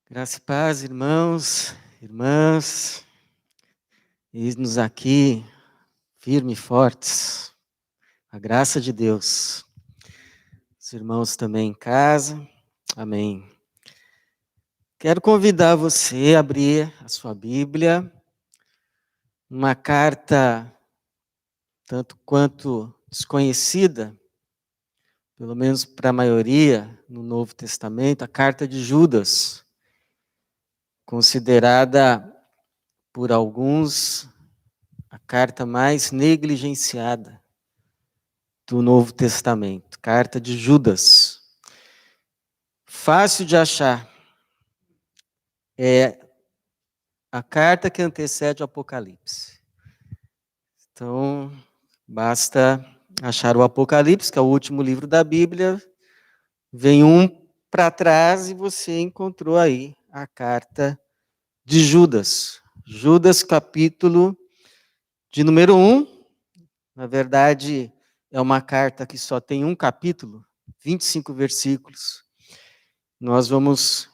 Graça e paz, irmãos, irmãs, eis-nos aqui, firmes e fortes, a graça de Deus. Os irmãos também em casa, amém. Quero convidar você a abrir a sua Bíblia, uma carta tanto quanto desconhecida, pelo menos para a maioria, no Novo Testamento, a carta de Judas, considerada por alguns a carta mais negligenciada do Novo Testamento, carta de Judas. Fácil de achar. É a carta que antecede o Apocalipse. Então, basta achar o Apocalipse, que é o último livro da Bíblia, vem um para trás e você encontrou aí a carta de Judas. Judas, capítulo de número 1. Na verdade, é uma carta que só tem um capítulo, 25 versículos. Nós vamos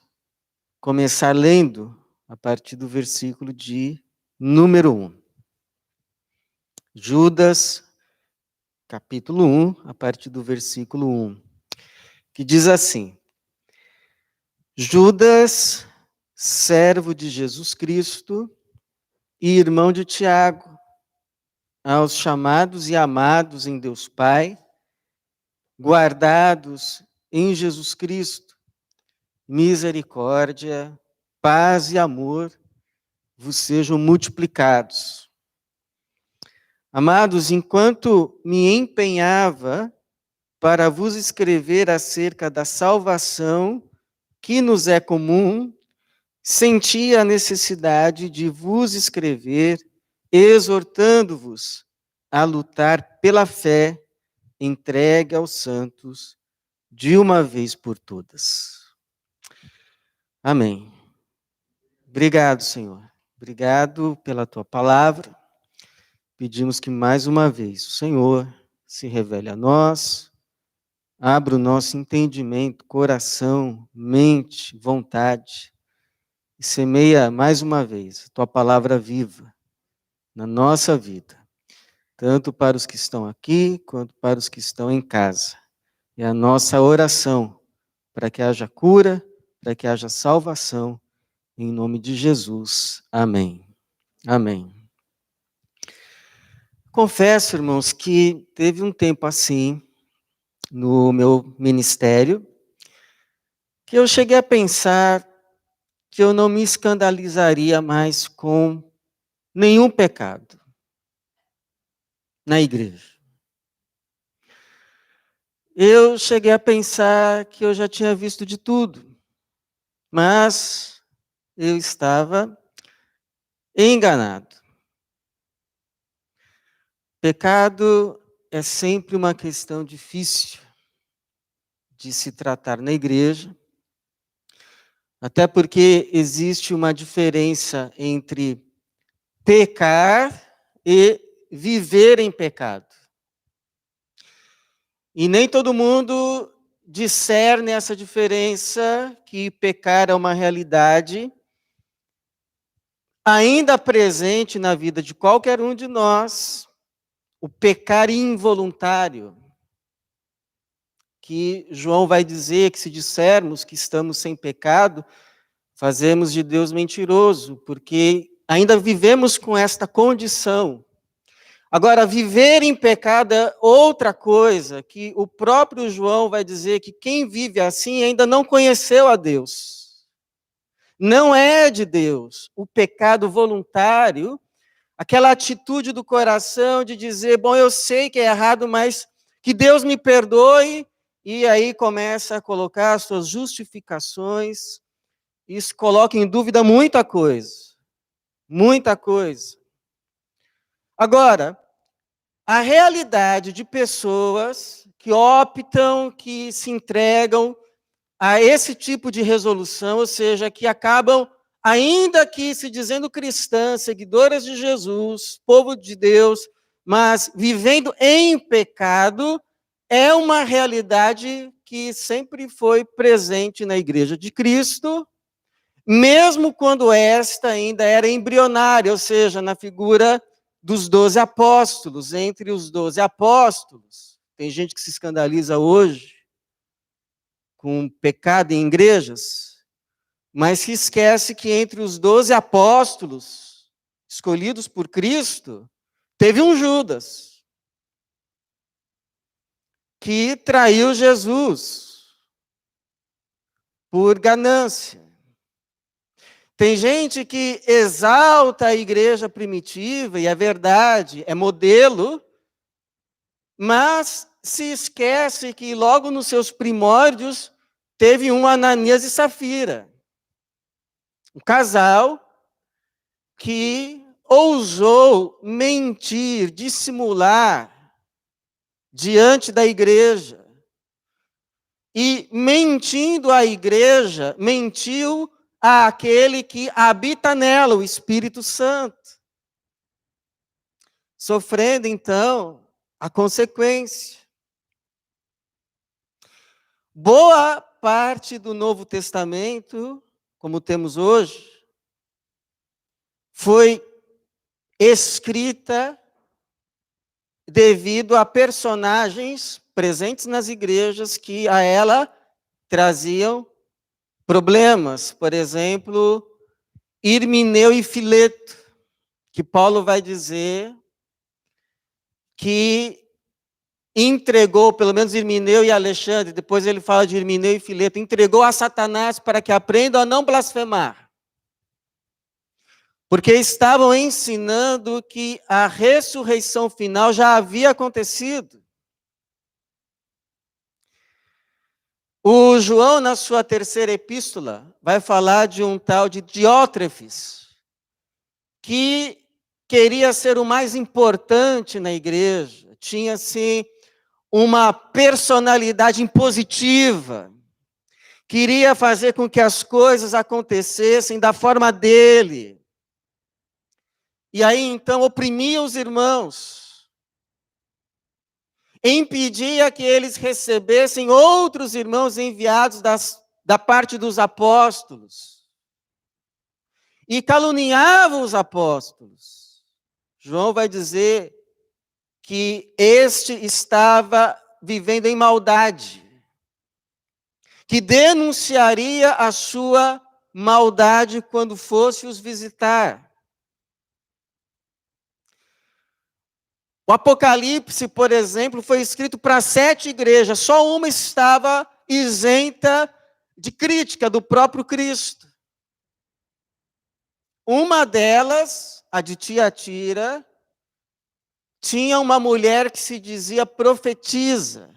começar lendo a partir do versículo de número 1. Judas, capítulo 1, a partir do versículo 1, que diz assim: Judas, servo de Jesus Cristo e irmão de Tiago, aos chamados e amados em Deus Pai, guardados em Jesus Cristo, misericórdia, paz e amor vos sejam multiplicados. Amados, enquanto me empenhava para vos escrever acerca da salvação que nos é comum, senti a necessidade de vos escrever, exortando-vos a lutar pela fé entregue aos santos de uma vez por todas. Amém. Obrigado, Senhor. Obrigado pela tua palavra. Pedimos que mais uma vez o Senhor se revele a nós, abra o nosso entendimento, coração, mente, vontade, e semeia mais uma vez a tua palavra viva na nossa vida, tanto para os que estão aqui, quanto para os que estão em casa. É a nossa oração para que haja cura, para que haja salvação, em nome de Jesus. Amém. Amém. Confesso, irmãos, que teve um tempo assim, no meu ministério, que eu cheguei a pensar que eu não me escandalizaria mais com nenhum pecado na igreja. Eu cheguei a pensar que eu já tinha visto de tudo, mas eu estava enganado. Pecado é sempre uma questão difícil de se tratar na igreja, até porque existe uma diferença entre pecar e viver em pecado. E nem todo mundo discerne essa diferença, que pecar é uma realidade ainda presente na vida de qualquer um de nós, o pecar involuntário, que João vai dizer que se dissermos que estamos sem pecado, fazemos de Deus mentiroso, porque ainda vivemos com esta condição. Agora, viver em pecado é outra coisa, que o próprio João vai dizer que quem vive assim ainda não conheceu a Deus. Não é de Deus. O pecado voluntário, aquela atitude do coração de dizer, bom, eu sei que é errado, mas que Deus me perdoe, e aí começa a colocar as suas justificações. Isso coloca em dúvida muita coisa. Muita coisa. Agora, a realidade de pessoas que optam, que se entregam a esse tipo de resolução, ou seja, que acabam, ainda que se dizendo cristãs, seguidoras de Jesus, povo de Deus, mas vivendo em pecado, é uma realidade que sempre foi presente na Igreja de Cristo, mesmo quando esta ainda era embrionária, ou seja, na figura dos 12 apóstolos. Entre os 12 apóstolos, tem gente que se escandaliza hoje com pecado em igrejas, mas se esquece que entre os 12 apóstolos escolhidos por Cristo, teve um Judas que traiu Jesus por ganância. Tem gente que exalta a igreja primitiva, e é verdade, é modelo, mas se esquece que logo nos seus primórdios teve um Ananias e Safira. Um casal que ousou mentir, dissimular diante da igreja. E mentindo à igreja, mentiu àquele que habita nela, o Espírito Santo. Sofrendo, então, a consequência. Boa parte do Novo Testamento, como temos hoje, foi escrita devido a personagens presentes nas igrejas que a ela traziam problemas. Por exemplo, Himeneu e Fileto, que Paulo vai dizer que entregou, pelo menos Himeneu e Alexandre, depois ele fala de Himeneu e Fileto, entregou a Satanás para que aprendam a não blasfemar. Porque estavam ensinando que a ressurreição final já havia acontecido. O João, na sua terceira epístola, vai falar de um tal de Diótrefes, que queria ser o mais importante na igreja, tinha, assim, uma personalidade impositiva, queria fazer com que as coisas acontecessem da forma dele. E aí, então, oprimia os irmãos, impedia que eles recebessem outros irmãos enviados da parte dos apóstolos, e caluniava os apóstolos. João vai dizer que este estava vivendo em maldade, que denunciaria a sua maldade quando fosse os visitar. O Apocalipse, por exemplo, foi escrito para 7 igrejas, só uma estava isenta de crítica do próprio Cristo. Uma delas, a de Tiatira, tinha uma mulher que se dizia profetisa,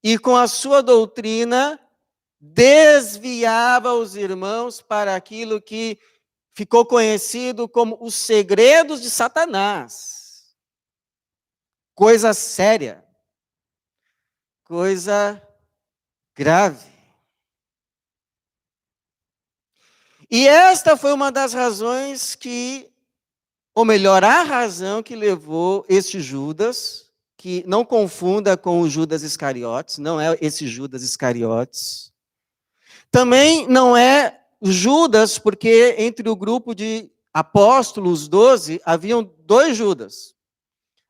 e com a sua doutrina desviava os irmãos para aquilo que ficou conhecido como os segredos de Satanás. Coisa séria, coisa grave. E esta foi uma das razões que, ou melhor, a razão que levou este Judas, que não confunda com o Judas Iscariotes, não é esse Judas Iscariotes. Também não é Judas, porque entre o grupo de apóstolos, 12, haviam 2 Judas.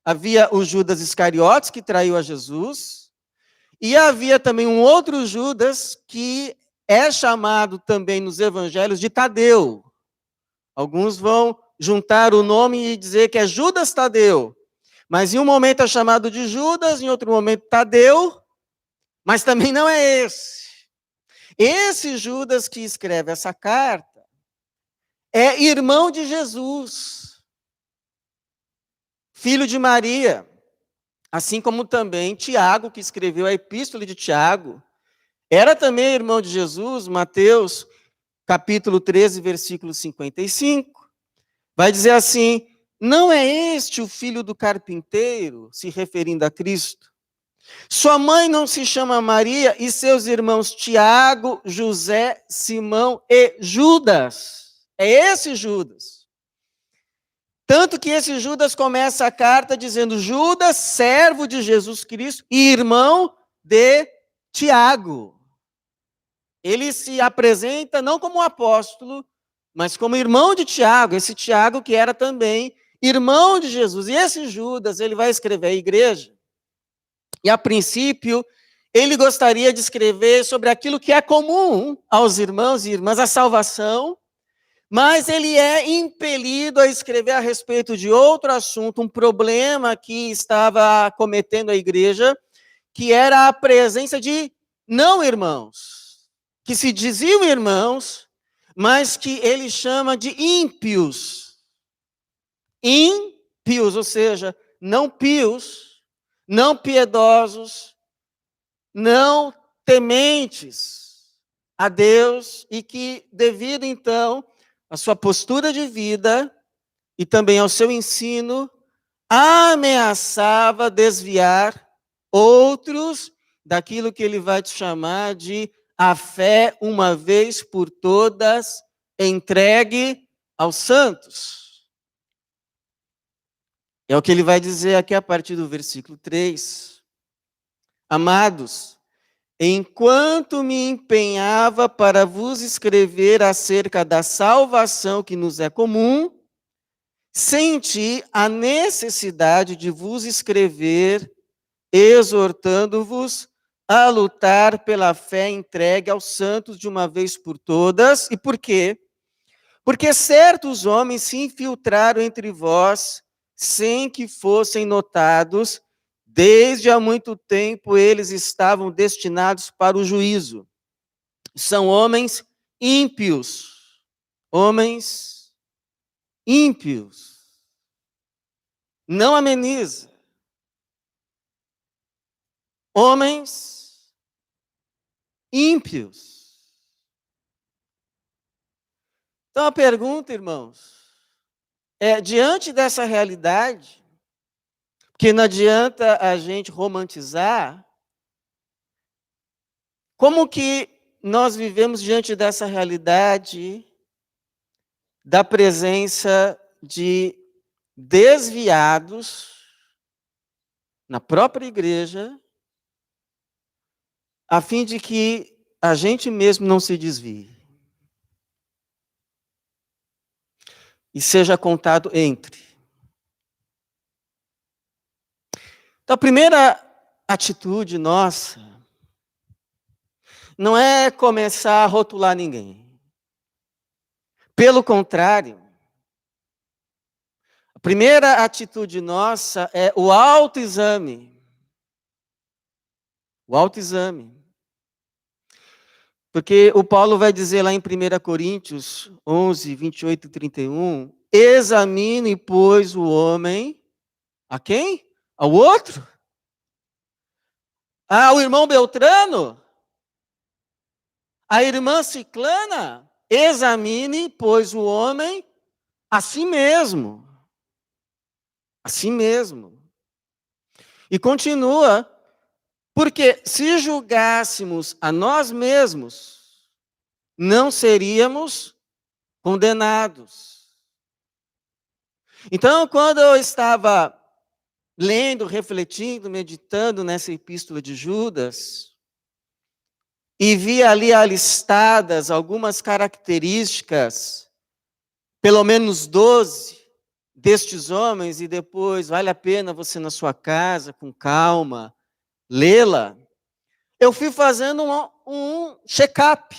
Havia o Judas Iscariotes, que traiu a Jesus, e havia também um outro Judas, que é chamado também nos evangelhos de Tadeu. Alguns vão juntar o nome e dizer que é Judas Tadeu. Mas em um momento é chamado de Judas, em outro momento Tadeu, mas também não é esse. Esse Judas que escreve essa carta é irmão de Jesus, filho de Maria, assim como também Tiago, que escreveu a epístola de Tiago, era também irmão de Jesus. Mateus, capítulo 13, versículo 55, vai dizer assim: não é este o filho do carpinteiro, se referindo a Cristo? Sua mãe não se chama Maria, e seus irmãos Tiago, José, Simão e Judas. É esse Judas. Tanto que esse Judas começa a carta dizendo: Judas, servo de Jesus Cristo e irmão de Tiago. ele se apresenta não como um apóstolo, mas como irmão de Tiago, esse Tiago que era também irmão de Jesus. E esse Judas, ele vai escrever à igreja, e a princípio, ele gostaria de escrever sobre aquilo que é comum aos irmãos e irmãs, a salvação, mas ele é impelido a escrever a respeito de outro assunto, um problema que estava acometendo a igreja, que era a presença de não irmãos, que se diziam irmãos, mas que ele chama de ímpios. Ímpios, ou seja, não pios, não piedosos, não tementes a Deus, e que, devido então à sua postura de vida e também ao seu ensino, ameaçava desviar outros daquilo que ele vai te chamar de a fé uma vez por todas entregue aos santos. É o que ele vai dizer aqui a partir do versículo 3. Amados, enquanto me empenhava para vos escrever acerca da salvação que nos é comum, senti a necessidade de vos escrever, exortando-vos a lutar pela fé entregue aos santos de uma vez por todas. E por quê? Porque certos homens se infiltraram entre vós, sem que fossem notados. Desde há muito tempo eles estavam destinados para o juízo. São homens ímpios. Homens ímpios. Não ameniza. Homens ímpios. Então a pergunta, irmãos, é, diante dessa realidade, que não adianta a gente romantizar, como que nós vivemos diante dessa realidade da presença de desviados na própria igreja, a fim de que a gente mesmo não se desvie e seja contado entre. Então, a primeira atitude nossa não é começar a rotular ninguém. Pelo contrário, a primeira atitude nossa é o autoexame. O autoexame. Porque o Paulo vai dizer lá em 1 Coríntios 11, 28 e 31, examine, pois, o homem, a quem? Ao outro? Ao irmão Beltrano? A irmã Ciclana? Examine, pois, o homem a si mesmo. A si mesmo. E continua, porque se julgássemos a nós mesmos, não seríamos condenados. Então, quando eu estava lendo, refletindo, meditando nessa epístola de Judas, e vi ali alistadas algumas características, pelo menos 12, destes homens, e depois vale a pena você na sua casa, com calma, lê-la, eu fui fazendo um check-up.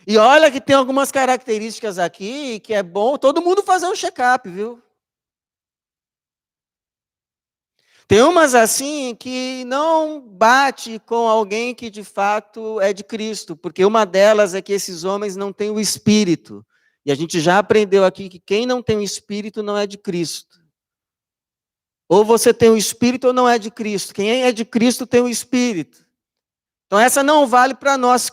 E olha que tem algumas características aqui que é bom todo mundo fazer um check-up, viu? Tem umas assim que não bate com alguém que de fato é de Cristo, porque uma delas é que esses homens não têm o Espírito. E a gente já aprendeu aqui que quem não tem o Espírito não é de Cristo. Ou você tem o Espírito ou não é de Cristo. Quem é de Cristo tem o Espírito. Então essa não vale para nós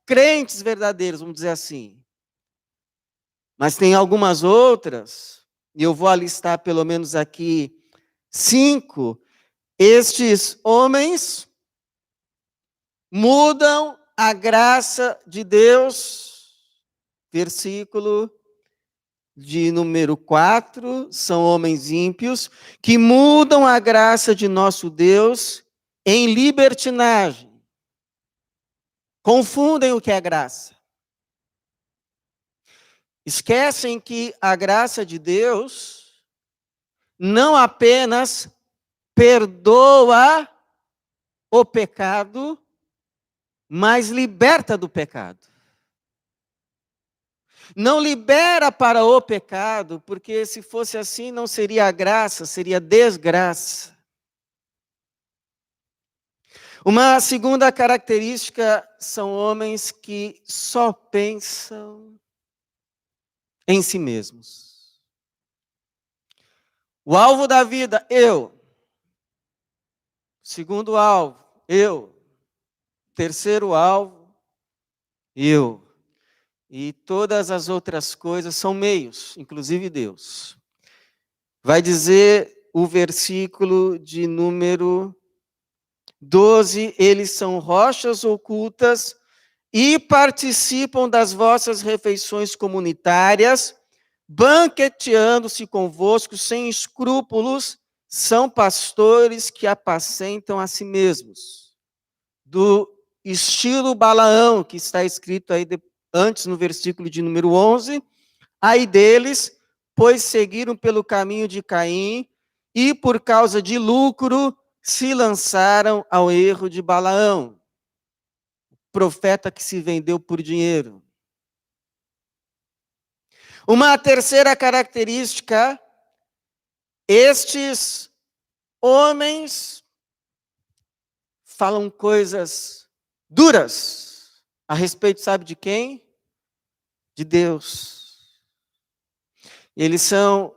crentes verdadeiros, vamos dizer assim. Mas tem algumas outras, e eu vou alistar pelo menos aqui 5, estes homens mudam a graça de Deus. Versículo de número 4, são homens ímpios que mudam a graça de nosso Deus em libertinagem. Confundem o que é graça. Esquecem que a graça de Deus não apenas perdoa o pecado, mas liberta do pecado. Não libera para o pecado, porque se fosse assim não seria graça, seria desgraça. Uma segunda característica são homens que só pensam em si mesmos. O alvo da vida, eu. Segundo alvo, eu. Terceiro alvo, eu. E todas as outras coisas são meios, inclusive Deus. Vai dizer o versículo de número 12, eles são rochas ocultas e participam das vossas refeições comunitárias, banqueteando-se convosco sem escrúpulos, são pastores que apacentam a si mesmos. Do estilo Balaão, que está escrito aí antes no versículo de número 11, ai deles, pois seguiram pelo caminho de Caim e por causa de lucro se lançaram ao erro de Balaão, profeta que se vendeu por dinheiro. Uma terceira característica, estes homens falam coisas duras a respeito, sabe de quem? De Deus. Eles são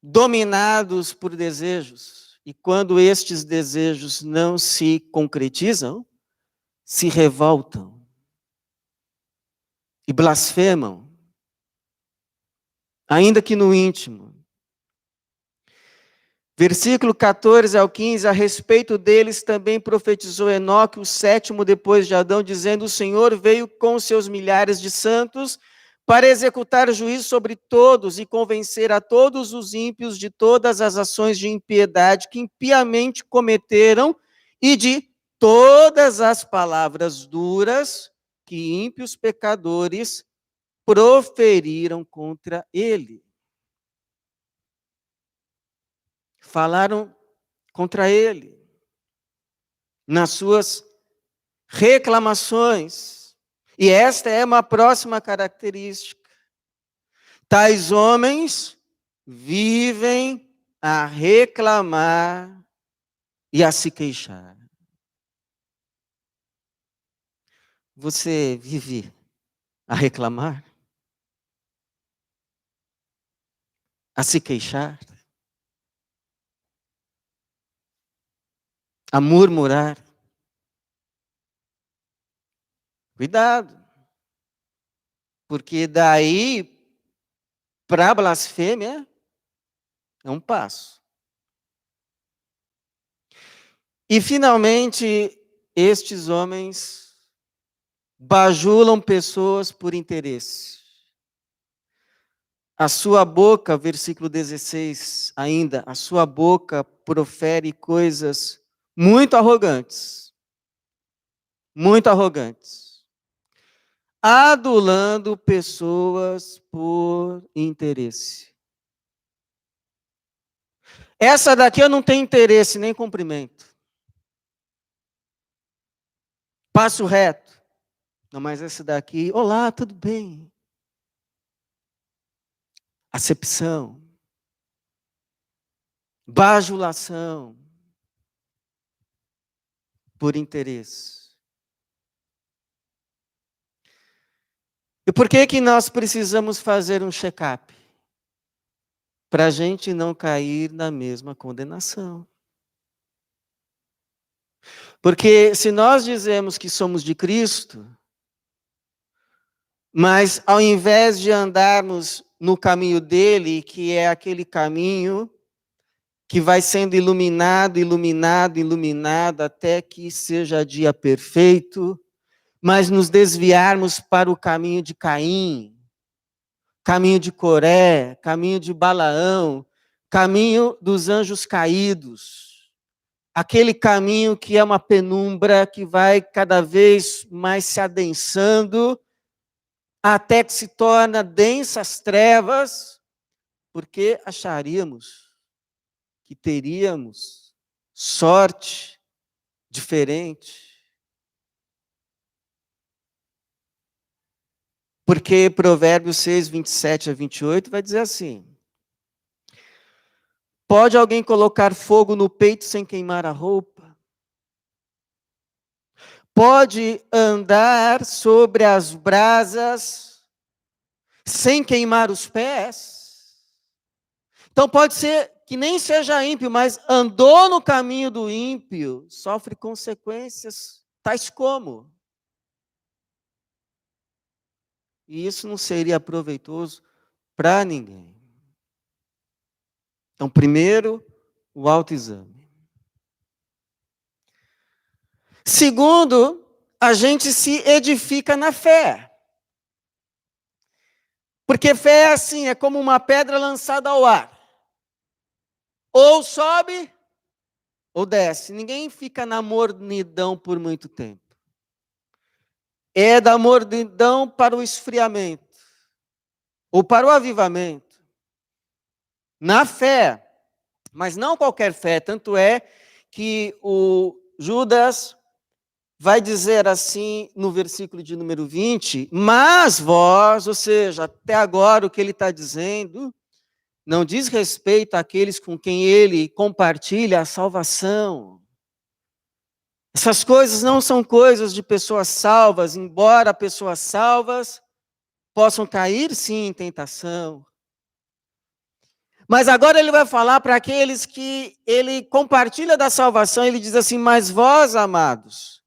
dominados por desejos, e quando estes desejos não se concretizam, se revoltam e blasfemam, ainda que no íntimo. Versículo 14 ao 15, a respeito deles também profetizou Enoque, o sétimo depois de Adão, dizendo: o Senhor veio com seus milhares de santos para executar juízo sobre todos e convencer a todos os ímpios de todas as ações de impiedade que impiamente cometeram e de todas as palavras duras que ímpios pecadores proferiram contra ele. Falaram contra ele nas suas reclamações. E esta é uma próxima característica. Tais homens vivem a reclamar e a se queixar. Você vive a reclamar? A se queixar? A murmurar? Cuidado, porque daí para a blasfêmia é um passo. E finalmente, estes homens bajulam pessoas por interesse. A sua boca, versículo 16 ainda, a sua boca profere coisas muito arrogantes, adulando pessoas por interesse. Essa daqui eu não tenho interesse nem cumprimento. Passo reto. Não, mas essa daqui, olá, tudo bem? Acepção. Bajulação. Por interesse. E por que que nós precisamos fazer um check-up? Para a gente não cair na mesma condenação. Porque se nós dizemos que somos de Cristo, mas ao invés de andarmos no caminho dele, que é aquele caminho que vai sendo iluminado, até que seja dia perfeito, mas nos desviarmos para o caminho de Caim, caminho de Coré, caminho de Balaão, caminho dos anjos caídos, aquele caminho que é uma penumbra que vai cada vez mais se adensando, até que se torna densas trevas, porque acharíamos que teríamos sorte diferente. Porque Provérbios 6, 27 a 28 vai dizer assim: pode alguém colocar fogo no peito sem queimar a roupa? Pode andar sobre as brasas sem queimar os pés? Então pode ser que nem seja ímpio, mas andou no caminho do ímpio, sofre consequências tais como. E isso não seria proveitoso para ninguém. Então, primeiro, o autoexame. Segundo, a gente se edifica na fé. Porque fé é assim, é como uma pedra lançada ao ar. Ou sobe, ou desce. Ninguém fica na mornidão por muito tempo. É da mornidão para o esfriamento, ou para o avivamento. Na fé, mas não qualquer fé, tanto é que o Judas vai dizer assim no versículo de número 20, mas vós, ou seja, até agora o que ele está dizendo, não diz respeito àqueles com quem ele compartilha a salvação. Essas coisas não são coisas de pessoas salvas, embora pessoas salvas possam cair sim em tentação. Mas agora ele vai falar para aqueles que ele compartilha da salvação, ele diz assim: mas vós, amados,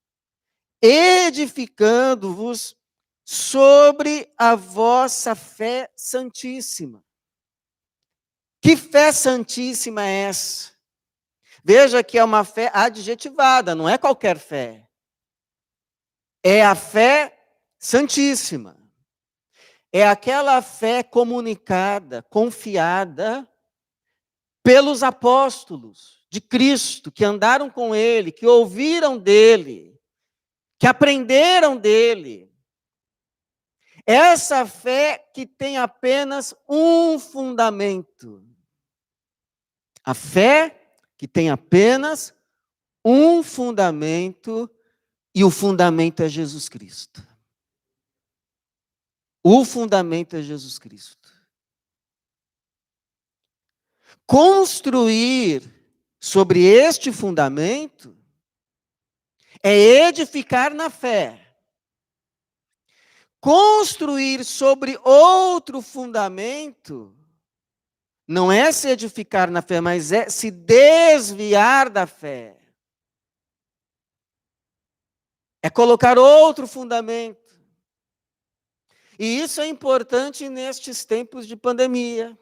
edificando-vos sobre a vossa fé santíssima. Que fé santíssima é essa? Veja que é uma fé adjetivada, não é qualquer fé. É a fé santíssima. É aquela fé comunicada, confiada pelos apóstolos de Cristo, que andaram com ele, que ouviram dele, que aprenderam dele. Essa fé que tem apenas um fundamento. A fé que tem apenas um fundamento, e o fundamento é Jesus Cristo. O fundamento é Jesus Cristo. Construir sobre este fundamento é edificar na fé. Construir sobre outro fundamento não é se edificar na fé, mas é se desviar da fé. É colocar outro fundamento. E isso é importante nestes tempos de pandemia.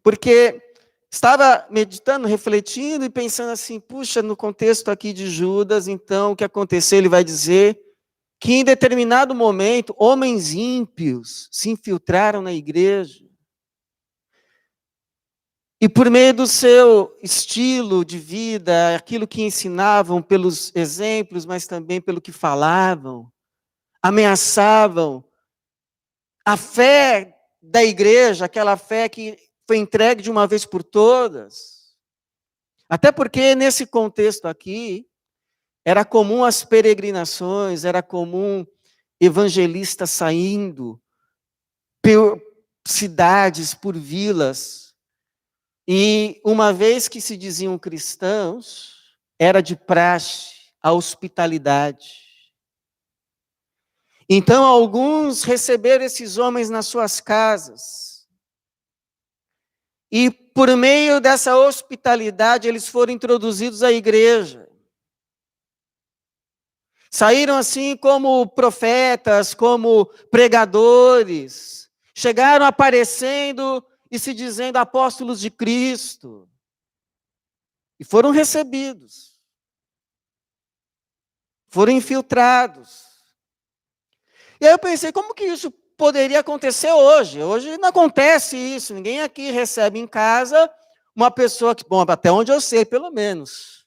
Porque estava meditando, refletindo e pensando assim, puxa, no contexto aqui de Judas, então o que aconteceu? Ele vai dizer que em determinado momento, homens ímpios se infiltraram na igreja. E por meio do seu estilo de vida, aquilo que ensinavam pelos exemplos, mas também pelo que falavam, ameaçavam a fé da igreja, aquela fé que foi entregue de uma vez por todas. Até porque nesse contexto aqui, era comum as peregrinações, era comum evangelistas saindo por cidades, por vilas. E uma vez que se diziam cristãos, era de praxe a hospitalidade. Então, alguns receberam esses homens nas suas casas. E por meio dessa hospitalidade, eles foram introduzidos à igreja. Saíram assim como profetas, como pregadores. Chegaram aparecendo e se dizendo apóstolos de Cristo. E foram recebidos. Foram infiltrados. E aí eu pensei, como que isso poderia acontecer hoje? Hoje não acontece isso. Ninguém aqui recebe em casa Uma pessoa que, bom, até onde eu sei, pelo menos,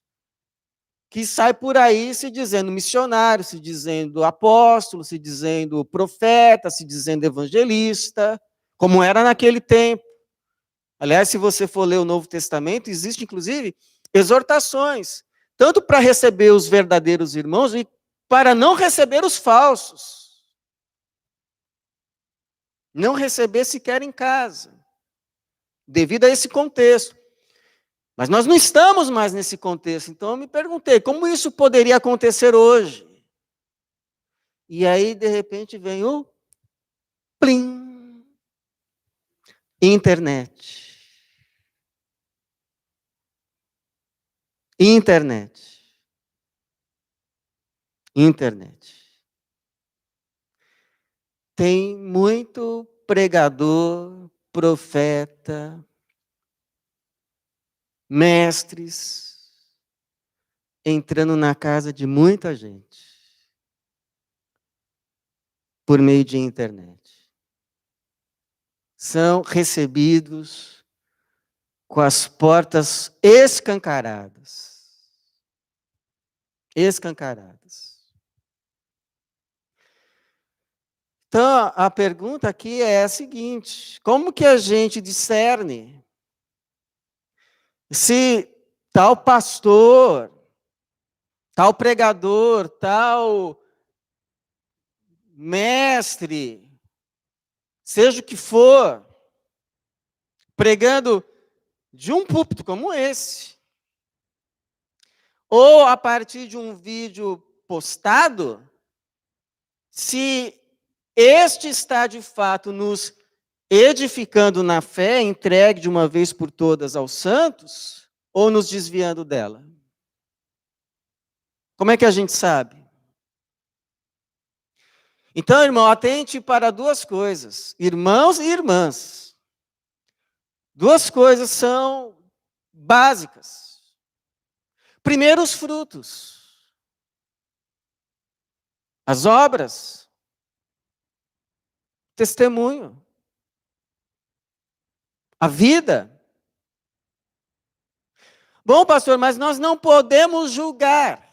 que sai por aí se dizendo missionário, se dizendo apóstolo, se dizendo profeta, se dizendo evangelista, como era naquele tempo. Aliás, se você for ler o Novo Testamento, existe inclusive exortações, tanto para receber os verdadeiros irmãos e para não receber os falsos. Não receber sequer em casa, devido a esse contexto. Mas nós não estamos mais nesse contexto, então eu me perguntei, como isso poderia acontecer hoje? E aí, de repente, vem o plim, internet. Internet. Internet. Tem muito pregador, profeta, mestres entrando na casa de muita gente por meio de internet. São recebidos com as portas escancaradas. Escancaradas. Então, a pergunta aqui é a seguinte: como que a gente discerne se tal pastor, tal pregador, tal mestre, seja o que for, pregando de um púlpito como esse, ou a partir de um vídeo postado, se este está de fato nos edificando na fé, entregue de uma vez por todas aos santos, ou nos desviando dela? Como é que a gente sabe? Então, irmão, atente para duas coisas, irmãos e irmãs. Duas coisas são básicas. Primeiro, os frutos. As obras. Testemunho. A vida. Bom, pastor, mas nós não podemos julgar.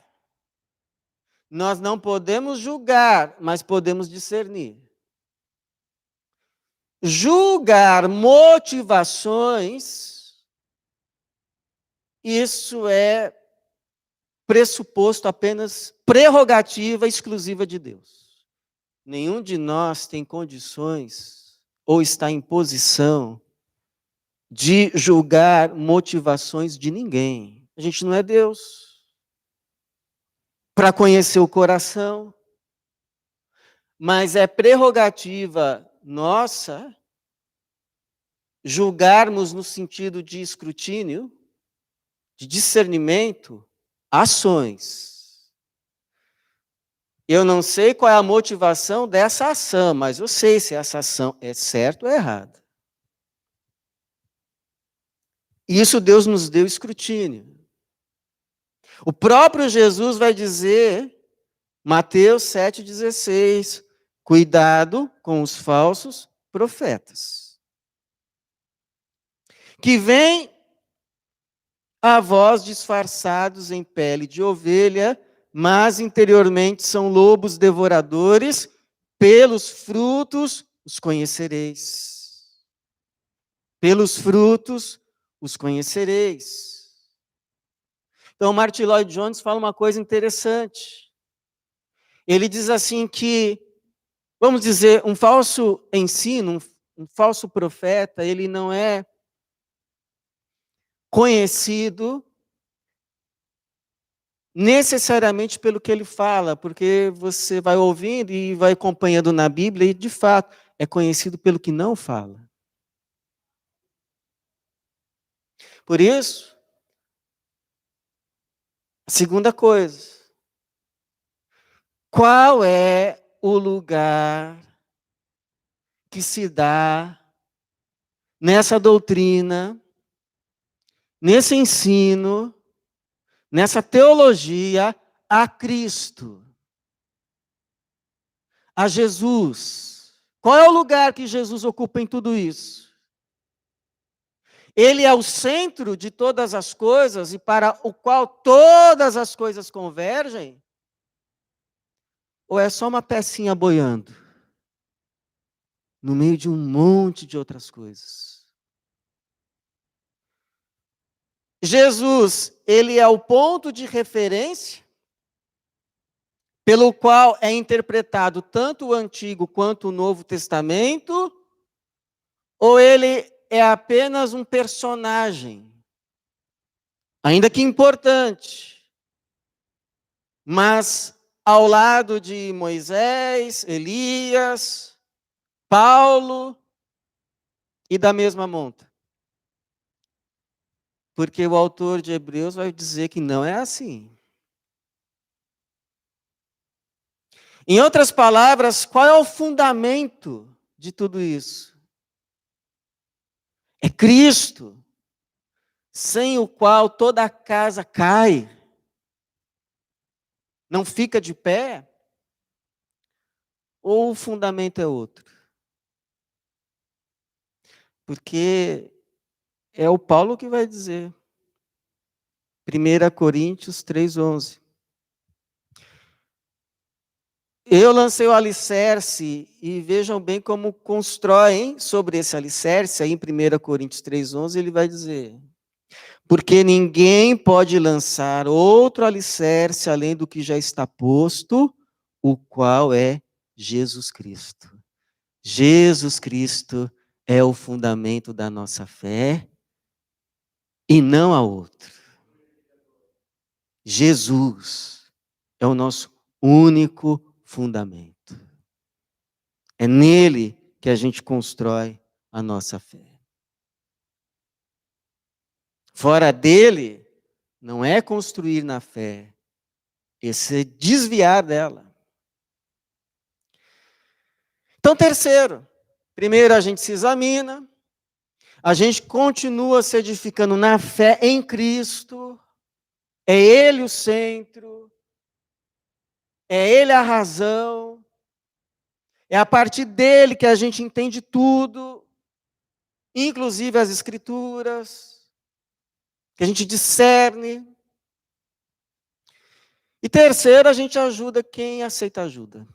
Nós não podemos julgar, mas podemos discernir. Julgar motivações, isso é pressuposto apenas prerrogativa exclusiva de Deus. Nenhum de nós tem condições ou está em posição de julgar motivações de ninguém. A gente não é Deus. Para conhecer o coração, mas é prerrogativa nossa julgarmos no sentido de escrutínio, de discernimento, ações. Eu não sei qual é a motivação dessa ação, mas eu sei se essa ação é certa ou errada. E isso Deus nos deu escrutínio. O próprio Jesus vai dizer, Mateus 7,16, cuidado com os falsos profetas, que vêm a vós disfarçados em pele de ovelha, mas interiormente são lobos devoradores, pelos frutos os conhecereis. Pelos frutos os conhecereis. Então, Martin Lloyd Jones fala uma coisa interessante. Ele diz assim que, vamos dizer, um falso ensino, um falso profeta, ele não é conhecido necessariamente pelo que ele fala, porque você vai ouvindo e vai acompanhando na Bíblia e, de fato, é conhecido pelo que não fala. Por isso, a segunda coisa, qual é o lugar que se dá nessa doutrina, nesse ensino, nessa teologia a Cristo, a Jesus? Qual é o lugar que Jesus ocupa em tudo isso? Ele é o centro de todas as coisas e para o qual todas as coisas convergem? Ou é só uma pecinha boiando no meio de um monte de outras coisas? Jesus, ele é o ponto de referência pelo qual é interpretado tanto o Antigo quanto o Novo Testamento, ou ele é apenas um personagem, ainda que importante, mas ao lado de Moisés, Elias, Paulo e da mesma monta? Porque o autor de Hebreus vai dizer que não é assim. Em outras palavras, qual é o fundamento de tudo isso? É Cristo, sem o qual toda a casa cai, não fica de pé, ou o fundamento é outro? Porque é o Paulo que vai dizer. 1 Coríntios 3,11. Eu lancei o alicerce, e vejam bem como constroem sobre esse alicerce, aí em 1 Coríntios 3,11, ele vai dizer: porque ninguém pode lançar outro alicerce além do que já está posto, o qual é Jesus Cristo. Jesus Cristo é o fundamento da nossa fé, e não há outro. Jesus é o nosso único fundamento. É nele que a gente constrói a nossa fé. Fora dele, não é construir na fé, é se desviar dela. Então, terceiro, primeiro a gente se examina, a gente continua se edificando na fé em Cristo, é Ele o centro, é Ele a razão, é a partir dele que a gente entende tudo, inclusive as Escrituras, que a gente discerne. E terceiro, a gente ajuda quem aceita ajuda.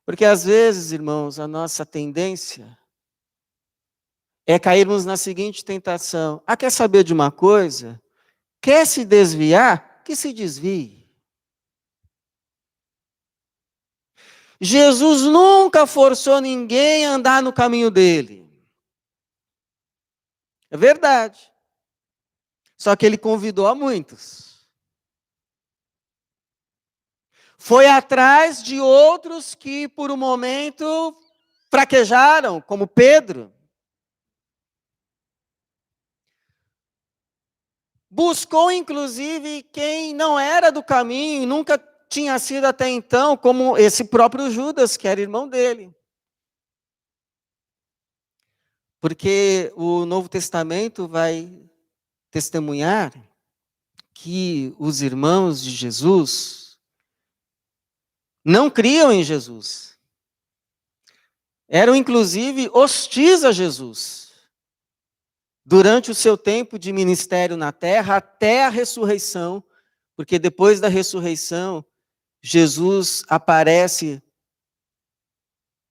Porque às vezes, irmãos, a nossa tendência é cairmos na seguinte tentação: quer saber de uma coisa? Quer se desviar? Que se desvie. Jesus nunca forçou ninguém a andar no caminho dele. É verdade. Só que ele convidou a muitos. Foi atrás de outros que, por um momento, fraquejaram, como Pedro. Buscou, inclusive, quem não era do caminho, nunca tinha sido até então, como esse próprio Judas, que era irmão dele. Porque o Novo Testamento vai testemunhar que os irmãos de Jesus não criam em Jesus. Eram, inclusive, hostis a Jesus. Durante o seu tempo de ministério na terra, até a ressurreição, porque depois da ressurreição, Jesus aparece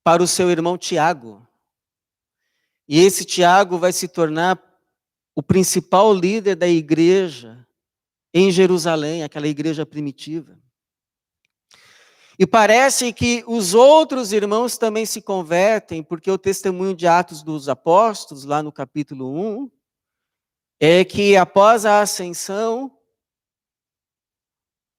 para o seu irmão Tiago. E esse Tiago vai se tornar o principal líder da igreja em Jerusalém, aquela igreja primitiva. E parece que os outros irmãos também se convertem, porque o testemunho de Atos dos Apóstolos, lá no capítulo 1, é que após a ascensão,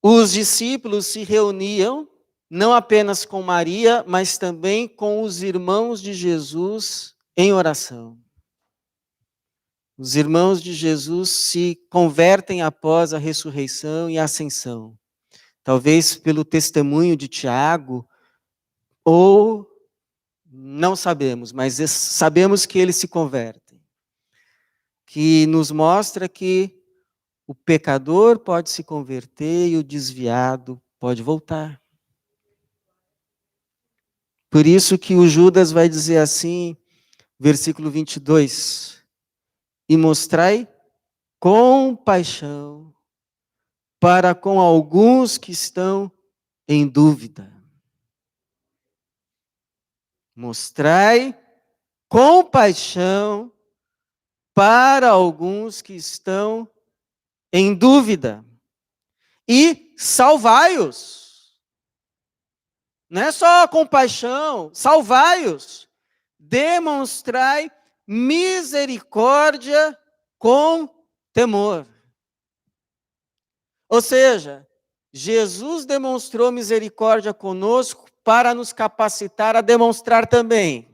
os discípulos se reuniam, não apenas com Maria, mas também com os irmãos de Jesus em oração. Os irmãos de Jesus se convertem após a ressurreição e a ascensão. Talvez pelo testemunho de Tiago, ou não sabemos, mas sabemos que eles se convertem. Que nos mostra que o pecador pode se converter e o desviado pode voltar. Por isso que o Judas vai dizer assim: Versículo 22. E mostrai compaixão para com alguns que estão em dúvida. Mostrai compaixão para alguns que estão em dúvida. E salvai-os. Não é só compaixão, salvai-os. Demonstrai misericórdia com temor. Ou seja, Jesus demonstrou misericórdia conosco para nos capacitar a demonstrar também.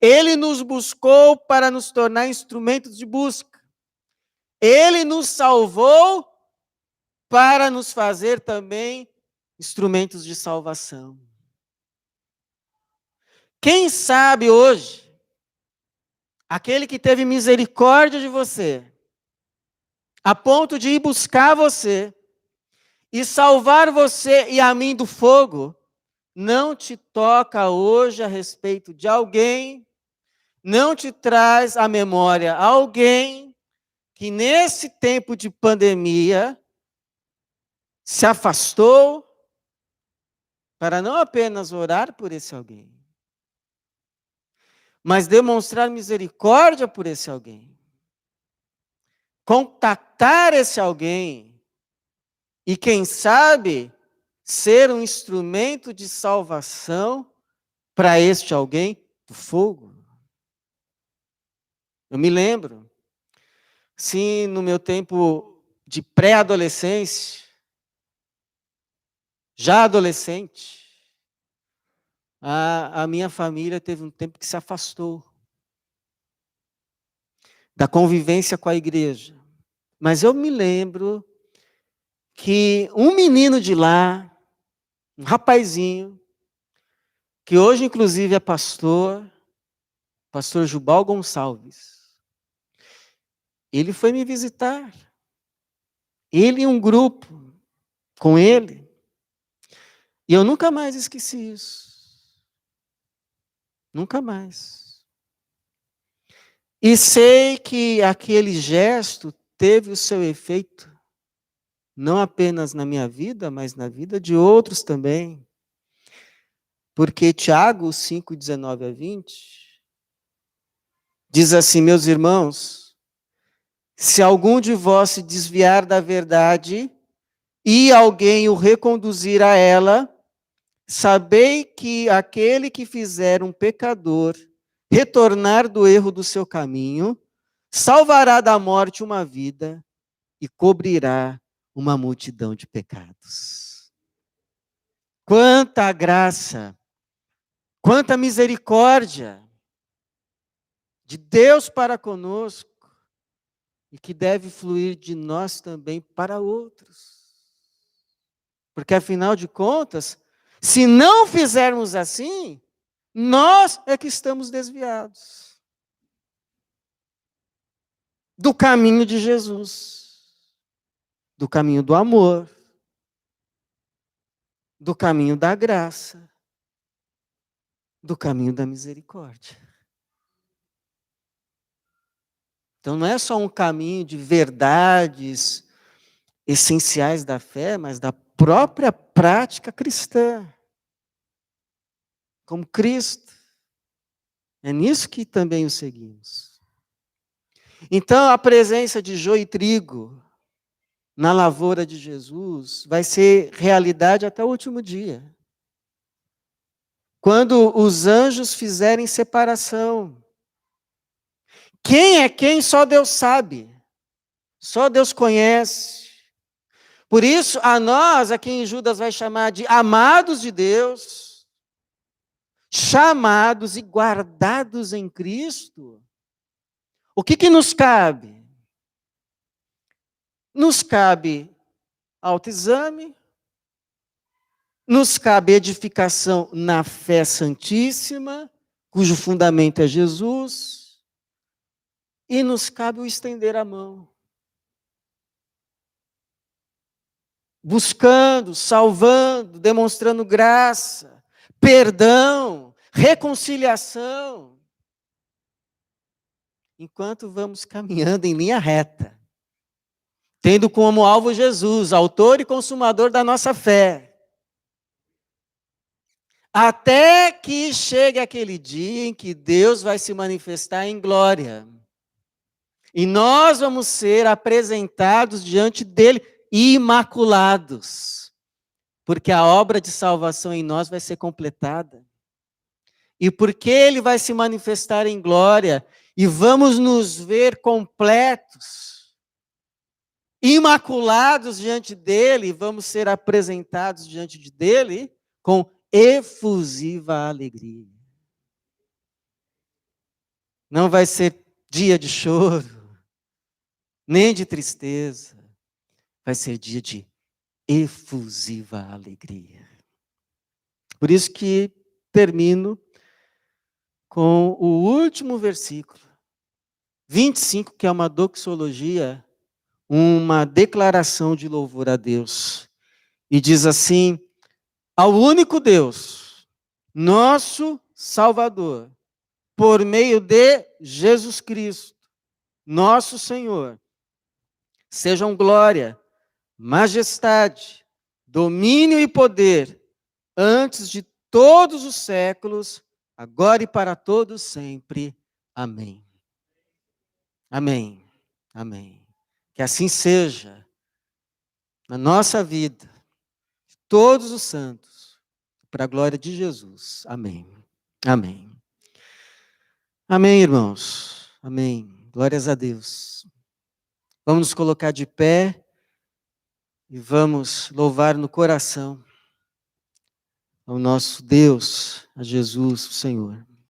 Ele nos buscou para nos tornar instrumentos de busca. Ele nos salvou para nos fazer também instrumentos de salvação. Quem sabe hoje, aquele que teve misericórdia de você, a ponto de ir buscar você e salvar você e a mim do fogo, não te toca hoje a respeito de alguém, não te traz à memória alguém que nesse tempo de pandemia se afastou para não apenas orar por esse alguém, mas demonstrar misericórdia por esse alguém. Contatar esse alguém e, quem sabe, ser um instrumento de salvação para este alguém do fogo. Eu me lembro, sim, no meu tempo de pré-adolescência, já adolescente, a minha família teve um tempo que se afastou da convivência com a igreja. Mas eu me lembro que um menino de lá, um rapazinho, que hoje inclusive é pastor Jubal Gonçalves, ele foi me visitar. Ele e um grupo com ele. E eu nunca mais esqueci isso. Nunca mais. E sei que aquele gesto teve o seu efeito, não apenas na minha vida, mas na vida de outros também. Porque Tiago 5, 19 a 20, diz assim: meus irmãos, se algum de vós se desviar da verdade e alguém o reconduzir a ela, sabei que aquele que fizer um pecador retornar do erro do seu caminho, salvará da morte uma vida e cobrirá uma multidão de pecados. Quanta graça, quanta misericórdia de Deus para conosco e que deve fluir de nós também para outros. Porque, afinal de contas, se não fizermos assim, nós é que estamos desviados do caminho de Jesus, do caminho do amor, do caminho da graça, do caminho da misericórdia. Então não é só um caminho de verdades essenciais da fé, mas da própria prática cristã. Como Cristo. É nisso que também o seguimos. Então, a presença de joio e trigo na lavoura de Jesus vai ser realidade até o último dia. Quando os anjos fizerem separação. Quem é quem só Deus sabe. Só Deus conhece. Por isso, a nós, a quem Judas vai chamar de amados de Deus, chamados e guardados em Cristo, o que nos cabe? Nos cabe autoexame, nos cabe edificação na fé santíssima, cujo fundamento é Jesus, e nos cabe o estender a mão. Buscando, salvando, demonstrando graça, perdão, reconciliação. enquanto vamos caminhando em linha reta, tendo como alvo Jesus, autor e consumador da nossa fé. Até que chegue aquele dia em que Deus vai se manifestar em glória. E nós vamos ser apresentados diante dele imaculados. Porque a obra de salvação em nós vai ser completada. E porque ele vai se manifestar em glória e vamos nos ver completos, imaculados diante dele, vamos ser apresentados diante dele com efusiva alegria. Não vai ser dia de choro, nem de tristeza, vai ser dia de efusiva alegria. Por isso que termino com o último versículo, 25, que é uma doxologia, uma declaração de louvor a Deus. E diz assim: ao único Deus, nosso Salvador, por meio de Jesus Cristo, nosso Senhor, sejam glória, majestade, domínio e poder, antes de todos os séculos, agora e para todos sempre. Amém. Amém. Amém. Que assim seja na nossa vida, todos os santos, para a glória de Jesus. Amém. Amém. Amém, irmãos. Amém. Glórias a Deus. Vamos nos colocar de pé e vamos louvar no coração ao nosso Deus, a Jesus, o Senhor.